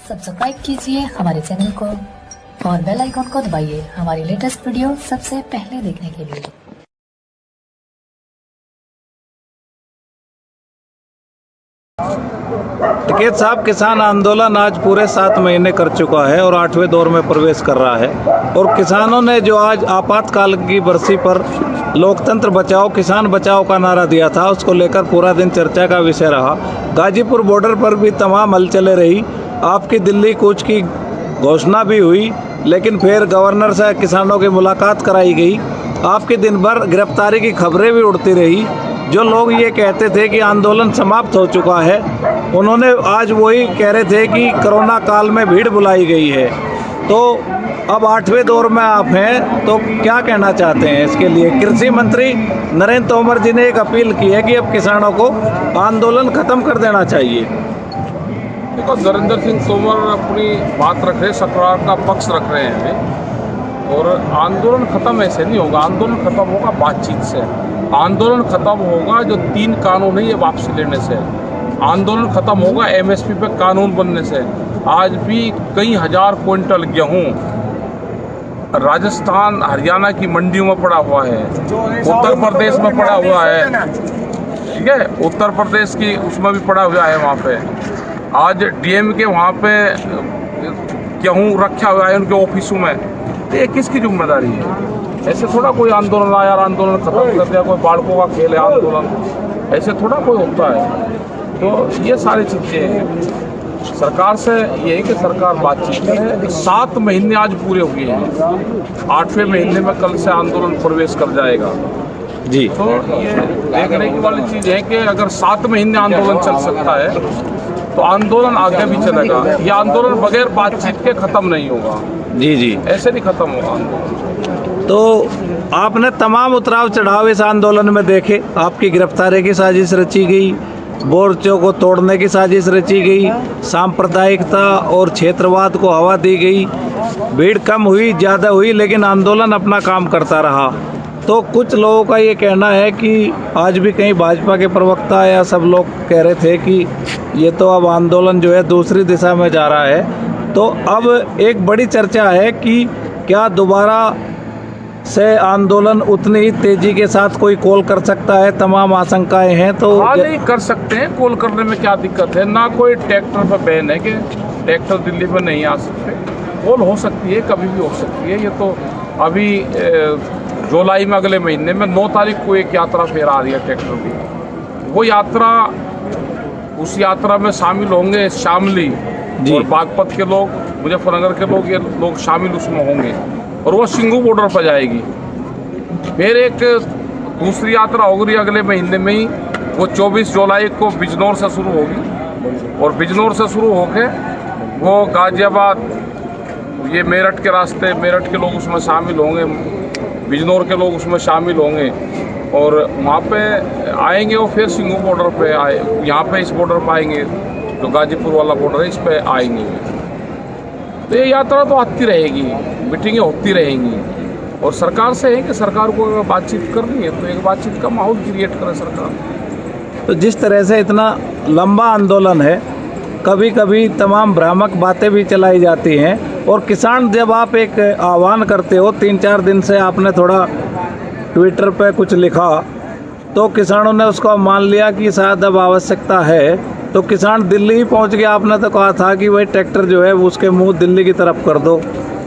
Subscribe कीजिए हमारे channel को और बेल आइकन को दबाइए हमारी लेटेस्ट वीडियो सबसे पहले देखने के लिए। टिकैत साहब, किसान आंदोलन आज पूरे 7 महीने कर चुका है और 8वें दौर में प्रवेश कर रहा है। और किसानों ने जो आज आपातकाल की बरसी पर लोकतंत्र बचाओ किसान बचाओ का नारा दिया था, उसको लेकर पूरा दिन चर्चा का विषय रहा। गाजीपुर बॉर्डर पर भी तमाम हलचलें रही। आपकी दिल्ली कूच की घोषणा भी हुई, लेकिन फिर गवर्नर से किसानों की मुलाकात कराई गई। आपकी दिन भर गिरफ्तारी की खबरें भी उड़ती रही। जो लोग ये कहते थे कि आंदोलन समाप्त हो चुका है, उन्होंने आज वही कह रहे थे कि कोरोना काल में भीड़ बुलाई गई है। तो अब 8वें दौर में आप हैं, तो क्या कहना चाहते हैं इसके लिए? कृषि मंत्री नरेंद्र तोमर जी ने एक अपील की है कि अब किसानों को आंदोलन खत्म कर देना चाहिए। देखो, नरेंद्र सिंह तोमर अपनी बात रख रहे, सरकार का पक्ष रख रहे हैं और आंदोलन खत्म ऐसे नहीं होगा। आंदोलन खत्म होगा बातचीत से। आंदोलन खत्म होगा जो 3 कानून है ये वापसी लेने से। आंदोलन खत्म होगा एमएसपी पे कानून बनने से। आज भी कई हजार क्विंटल गेहूं राजस्थान हरियाणा की मंडियों में पड़ा हुआ है, उत्तर प्रदेश में पड़ा हुआ है, ठीक है, उत्तर प्रदेश की उसमें भी पड़ा हुआ है। वहाँ पे आज डीएम के वहाँ पे गेहूँ रखा हुआ है उनके ऑफिसों में। तो ये किसकी जिम्मेदारी है? ऐसे थोड़ा कोई आंदोलन आया, आंदोलन खत्म कर दिया, कोई बालकों का खेल है आंदोलन, ऐसे थोड़ा कोई होता है। तो ये सारी चीज़ें हैं। सरकार से ये है कि सरकार बातचीत करे। 7 महीने आज पूरे हुए हैं, 8वें महीने में कल से आंदोलन प्रवेश कर जाएगा जी। तो ये देखने की वाली चीज़ है कि अगर 7 महीने आंदोलन चल सकता है तो आंदोलन आगे भी चलेगा। ये आंदोलन बगैर बातचीत के खत्म नहीं होगा। जी जी, ऐसे नहीं खत्म होगा आंदोलन। तो आपने तमाम उतराव चढ़ाव इस आंदोलन में देखे। आपकी गिरफ्तारी की साजिश रची गई, मोर्चों को तोड़ने की साजिश रची गई, सांप्रदायिकता और क्षेत्रवाद को हवा दी गई। भीड़ कम हुई ज़्यादा हुई, लेकिन आंदोलन अपना काम करता रहा। तो कुछ लोगों का ये कहना है कि आज भी कहीं भाजपा के प्रवक्ता या सब लोग कह रहे थे कि ये तो अब आंदोलन जो है दूसरी दिशा में जा रहा है। तो अब एक बड़ी चर्चा है कि क्या दोबारा से आंदोलन उतनी ही तेजी के साथ कोई कॉल कर सकता है? तमाम आशंकाएं हैं। तो हाँ, नहीं कर सकते हैं। कॉल करने में क्या दिक्कत है? ना कोई ट्रैक्टर पर बैन है कि ट्रैक्टर दिल्ली में नहीं आ सकते। कॉल हो सकती है, कभी भी हो सकती है। ये तो अभी जुलाई में अगले महीने में 9 तारीख को एक यात्रा फिर आ रही है ट्रैक्टर की। वो यात्रा, उस यात्रा में शामिल होंगे शामली और बागपत के लोग, मुजफ्फरनगर के लोग, ये लोग शामिल उसमें होंगे और वो सिंघू बॉर्डर पर जाएगी। फिर एक दूसरी यात्रा होगी अगले महीने में ही, वो 24 जुलाई को बिजनौर से शुरू होगी और बिजनौर से शुरू होकर वो गाजियाबाद, ये मेरठ के रास्ते, मेरठ के लोग उसमें शामिल होंगे, बिजनौर के लोग उसमें शामिल होंगे और वहाँ पे आएंगे। और फिर सिंघू बॉर्डर पे आए, यहाँ पे इस बॉर्डर पर आएंगे जो गाजीपुर वाला बॉर्डर है, इस पे आएंगे। तो ये यात्रा तो आती रहेगी, मीटिंगें होती रहेंगी और सरकार से है कि सरकार को अगर बातचीत करनी है तो एक बातचीत का माहौल क्रिएट करे सरकार। तो जिस तरह से इतना लंबा आंदोलन है, कभी कभी तमाम भ्रामक बातें भी चलाई जाती हैं और किसान, जब आप एक आह्वान करते हो, 3-4 दिन से आपने थोड़ा ट्विटर पे कुछ लिखा तो किसानों ने उसको मान लिया कि शायद अब आवश्यकता है, तो किसान दिल्ली ही पहुंच गया। आपने तो कहा था कि वही ट्रैक्टर जो है उसके मुंह दिल्ली की तरफ कर दो।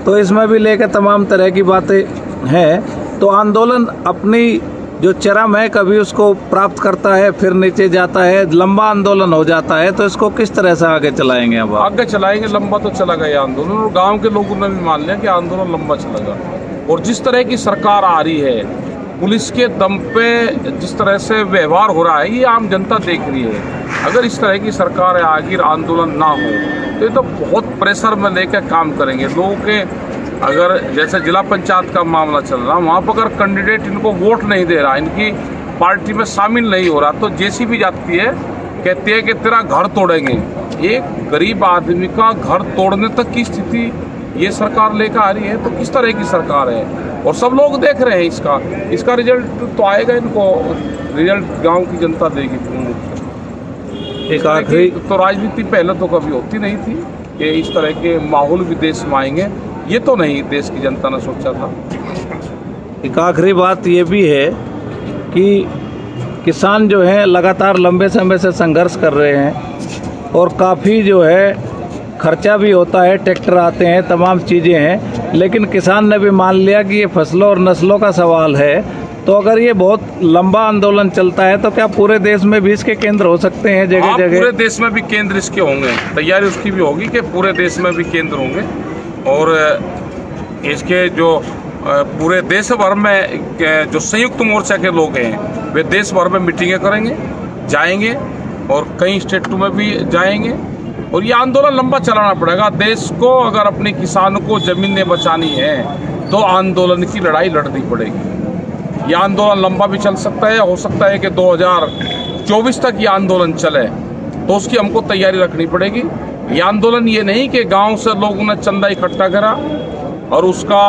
तो इसमें भी लेकर तमाम तरह की बातें हैं। तो आंदोलन अपनी जो चरम है, कभी उसको प्राप्त करता है, फिर नीचे जाता है, लंबा आंदोलन हो जाता है। तो इसको किस तरह से आगे चलाएंगे? अब आगे चलाएंगे, लंबा तो चला गया आंदोलन और गांव के लोगों ने भी मान लिया कि आंदोलन लंबा चलेगा। और जिस तरह की सरकार आ रही है, पुलिस के दम पे जिस तरह से व्यवहार हो रहा है, ये आम जनता देख रही है। अगर इस तरह की सरकार आखिर आंदोलन ना हो तो ये तो बहुत प्रेशर में लेकर काम करेंगे लोगों के। अगर जैसे जिला पंचायत का मामला चल रहा, वहाँ पर अगर कैंडिडेट इनको वोट नहीं दे रहा, इनकी पार्टी में शामिल नहीं हो रहा, तो जेसीबी जाती है, कहती है कि तेरा घर तोड़ेंगे। एक गरीब आदमी का घर तोड़ने तक की स्थिति ये सरकार लेकर आ रही है। तो किस तरह की सरकार है? और सब लोग देख रहे हैं इसका रिजल्ट तो आएगा। इनको रिजल्ट गांव की जनता देगी। एक आखिरी तो राजनीति पहले तो कभी होती नहीं थी। कि इस तरह के माहौल भी देश में आएंगे, ये तो नहीं देश की जनता ने सोचा था। एक आखिरी बात ये भी है कि किसान जो हैं लगातार लंबे समय से संघर्ष कर रहे हैं और काफ़ी जो है खर्चा भी होता है, ट्रैक्टर आते हैं, तमाम चीज़ें हैं, लेकिन किसान ने भी मान लिया कि ये फसलों और नस्लों का सवाल है। तो अगर ये बहुत लंबा आंदोलन चलता है तो क्या पूरे देश में भी इसके केंद्र हो सकते हैं जगह जगह? पूरे देश में भी केंद्र इसके होंगे, तैयारी उसकी भी होगी कि पूरे देश में भी केंद्र होंगे और इसके जो पूरे देश भर में जो संयुक्त मोर्चा के लोग हैं वे देश भर में मीटिंगें करेंगे, जाएंगे और कई स्टेटों में भी जाएंगे और ये आंदोलन लंबा चलाना पड़ेगा। देश को अगर अपने किसानों को ज़मीनें बचानी है तो आंदोलन की लड़ाई लड़नी पड़ेगी। ये आंदोलन लंबा भी चल सकता है, हो सकता है कि 2024 तक ये आंदोलन चले, तो उसकी हमको तैयारी रखनी पड़ेगी। ये आंदोलन ये नहीं कि गांव से लोगों ने चंदा इकट्ठा करा और उसका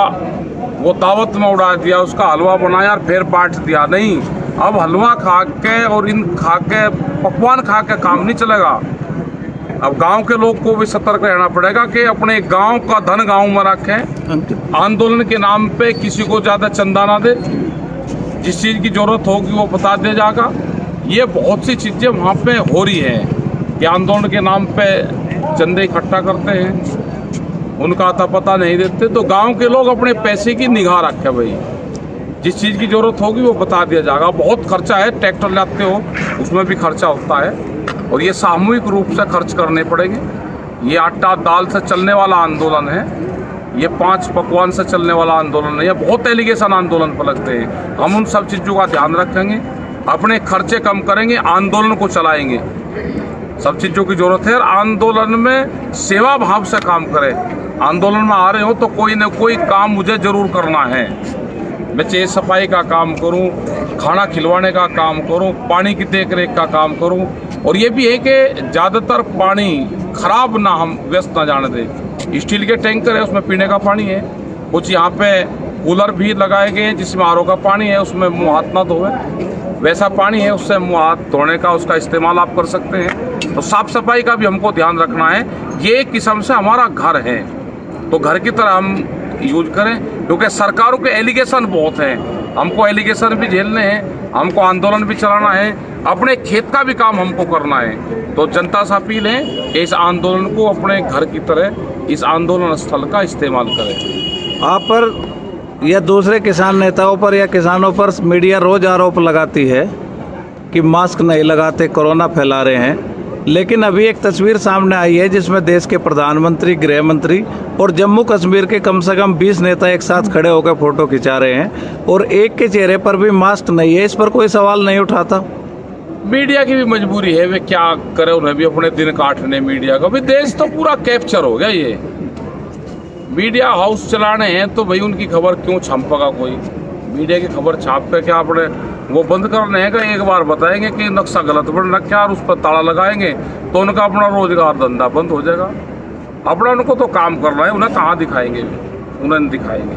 वो दावत में उड़ा दिया, उसका हलवा बनाया और फिर बांट दिया। नहीं, अब हलवा खा के और इन खा के पकवान खा के काम नहीं चलेगा। अब गांव के लोग को भी सतर्क रहना पड़ेगा कि अपने गांव का धन गांव में रखें, आंदोलन के नाम पे किसी को ज़्यादा चंदा ना दे, जिस चीज़ की ज़रूरत होगी वो बता दिया जाएगा। ये बहुत सी चीज़ें वहाँ पे हो रही हैं कि आंदोलन के नाम पे चंदे इकट्ठा करते हैं, उनका आता पता नहीं देते। तो गांव के लोग अपने पैसे की निगाह रखें भाई, जिस चीज़ की ज़रूरत होगी वो बता दिया जाएगा। बहुत खर्चा है, ट्रैक्टर लाते हो उसमें भी खर्चा होता है और ये सामूहिक रूप से खर्च करने पड़ेंगे। ये आटा दाल से चलने वाला आंदोलन है, ये 5 पकवान से चलने वाला आंदोलन है, ये बहुत एलिगेशन आंदोलन पर लगते हैं। हम उन सब चीज़ों का ध्यान रखेंगे, अपने खर्चे कम करेंगे, आंदोलन को चलाएंगे। सब चीज़ों की ज़रूरत है और आंदोलन में सेवा भाव से काम करें। आंदोलन में आ रहे हो तो कोई न कोई काम मुझे ज़रूर करना है, मैं चाहे सफाई का काम करूं, खाना खिलवाने का काम करूं, पानी की देख रेख का काम करूं। और ये भी है कि ज़्यादातर पानी खराब ना हम व्यस्त ना जाने दें। स्टील के टैंकर है, उसमें पीने का पानी है, कुछ यहाँ पे कूलर भी लगाए गए हैं जिसमें आरओ का पानी है, उसमें मुँह हाथ ना धोए, वैसा पानी है, उससे मुँह हाथ धोने का उसका इस्तेमाल आप कर सकते हैं। तो साफ़ सफाई का भी हमको ध्यान रखना है। ये एक किस्म से हमारा घर है तो घर की तरह हम यूज करें, क्योंकि सरकारों के एलिगेशन बहुत हैं, हमको एलिगेशन भी झेलने हैं, हमको आंदोलन भी चलाना है, अपने खेत का भी काम हमको करना है। तो जनता से अपील है कि इस आंदोलन को अपने घर की तरह इस आंदोलन स्थल का इस्तेमाल करें। आप पर या दूसरे किसान नेताओं पर या किसानों पर मीडिया रोज आरोप लगाती है कि मास्क नहीं लगाते, कोरोना फैला रहे हैं, लेकिन अभी एक तस्वीर सामने आई है जिसमें देश के प्रधानमंत्री, गृह मंत्री और जम्मू कश्मीर के कम से कम 20 नेता एक साथ खड़े होकर फोटो खिंचा रहे हैं और एक के चेहरे पर भी मास्क नहीं है। इस पर कोई सवाल नहीं उठाता? मीडिया की भी मजबूरी है, वे क्या करे, उन्हें भी अपने दिन काटने मीडिया का भी। देश तो पूरा कैप्चर हो गया, ये मीडिया हाउस चलाने हैं तो भाई उनकी खबर क्यों छापेगा कोई? मीडिया की खबर छाप कर क्या अपने वो बंद करने हैं? एक बार बताएंगे कि नक्शा गलत बन रखा और उस पर ताला लगाएंगे तो उनका अपना रोजगार धंधा बंद हो जाएगा। अपना उनको तो काम करना है, उन्हें कहाँ दिखाएंगे? उन्हें दिखाएंगे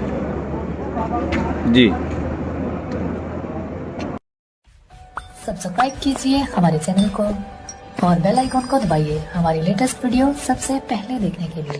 जी। सब्सक्राइब कीजिए हमारे चैनल को और बेल आइकॉन को दबाइए हमारी लेटेस्ट वीडियो सबसे पहले देखने के लिए।